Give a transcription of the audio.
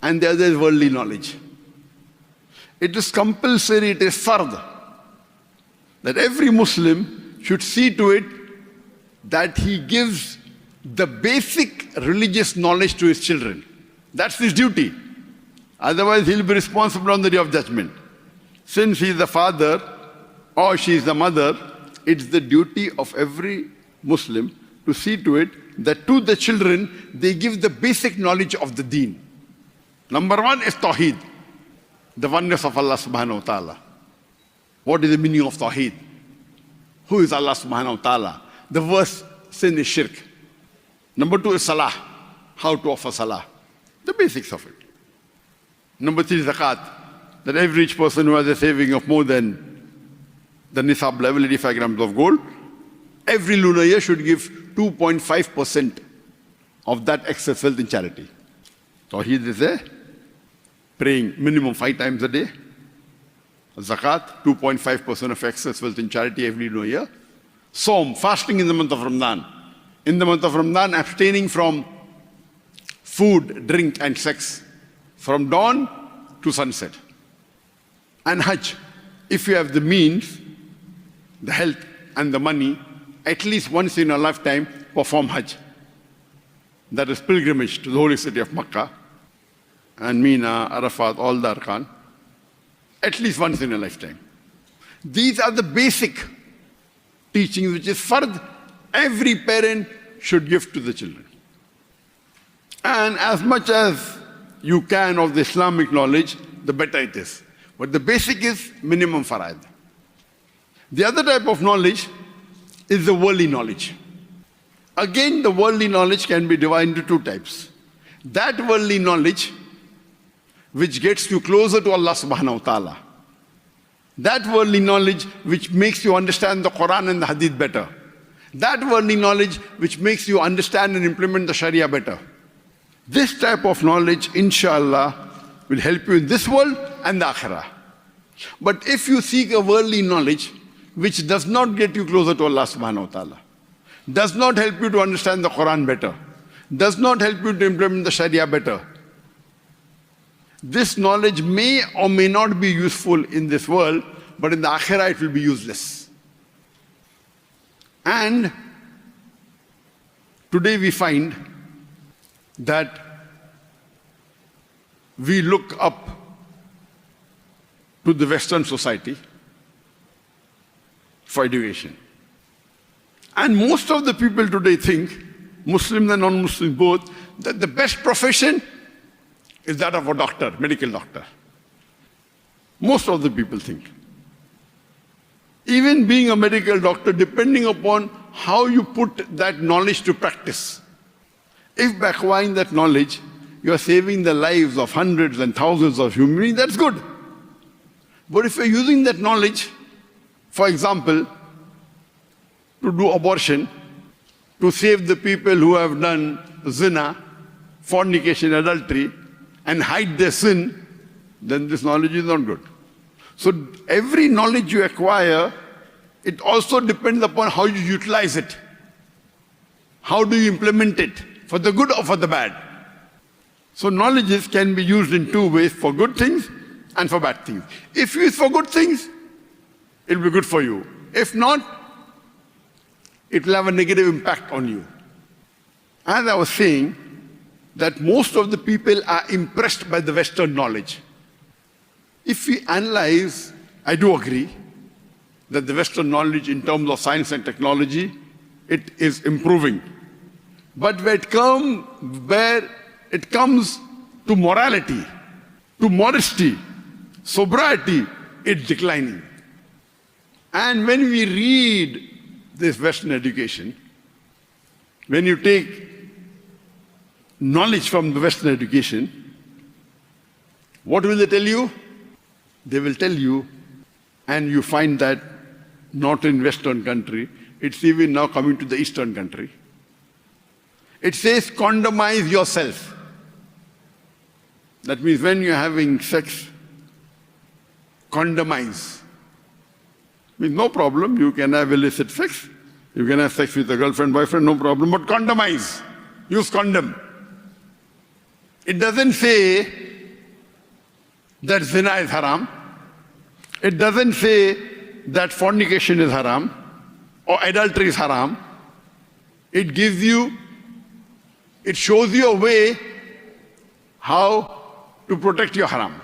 and the other is worldly knowledge. It is compulsory, it is fard, that every Muslim should see to it that he gives the basic religious knowledge to his children. That's his duty. Otherwise, he'll be responsible on the day of judgment. Since he is the father or she is the mother, it's the duty of every Muslim to see to it that to the children, they give the basic knowledge of the deen. Number one is Tawheed, the oneness of Allah subhanahu wa ta'ala. What is the meaning of Tawheed? Who is Allah subhanahu wa ta'ala? The worst sin is shirk. Number two is Salah, how to offer Salah, the basics of it. Number three is Zakat, that every rich person who has a saving of more than the nisab level, 85 grams of gold, every lunar year should give 2.5% of that excess wealth in charity. Tawheed is there. Praying minimum 5 times a day. Zakat, 2.5% of excess wealth in charity every lunar year. Saum, fasting in the month of Ramadan. In the month of Ramadan, abstaining from food, drink and sex from dawn to sunset. And Hajj, if you have the means, the health and the money, at least once in a lifetime, perform Hajj. That is pilgrimage to the holy city of Makkah and Mina, Arafat, all the Arkan. At least once in a lifetime. These are the basic teachings which is fard, every parent should give to the children. And as much as you can of the Islamic knowledge, the better it is. But the basic is minimum faraid. The other type of knowledge is the worldly knowledge. Again, the worldly knowledge can be divided into two types. That worldly knowledge which gets you closer to Allah subhanahu wa ta'ala. That worldly knowledge which makes you understand the Quran and the Hadith better. That worldly knowledge which makes you understand and implement the Sharia better. This type of knowledge, inshallah, will help you in this world and the Akhirah. But if you seek a worldly knowledge which does not get you closer to Allah subhanahu wa ta'ala, does not help you to understand the Quran better, does not help you to implement the Sharia better, this knowledge may or may not be useful in this world, but in the Akhirah it will be useless. And today we find that we look up to the Western society for education. And most of the people today think, Muslims and non-Muslims both, that the best profession is that of a doctor, medical doctor. Most of the people think. Even being a medical doctor, depending upon how you put that knowledge to practice. If by acquiring that knowledge, you are saving the lives of hundreds and thousands of human beings, that's good. But if you're using that knowledge, for example, to do abortion, to save the people who have done zina, fornication, adultery, and hide their sin, then this knowledge is not good. So every knowledge you acquire, it also depends upon how you utilize it. How do you implement it? For the good or for the bad? So knowledges can be used in two ways, for good things and for bad things. If used for good things, it will be good for you. If not, it will have a negative impact on you. As I was saying, that most of the people are impressed by the Western knowledge. If we analyze, I do agree that the Western knowledge in terms of science and technology, it is improving. But where it comes to morality, to modesty, sobriety, it's declining. And when we read this Western education, when you take knowledge from the Western education, what will they tell you? They will tell you, and you find that not in Western country, it's even now coming to the Eastern country. It says, condomize yourself. That means when you're having sex, condomize. Means no problem, you can have illicit sex, you can have sex with a girlfriend, boyfriend, no problem, but condomize. Use condom. It doesn't say that zina is haram. It doesn't say that fornication is haram or adultery is haram. It shows you a way how to protect your haram.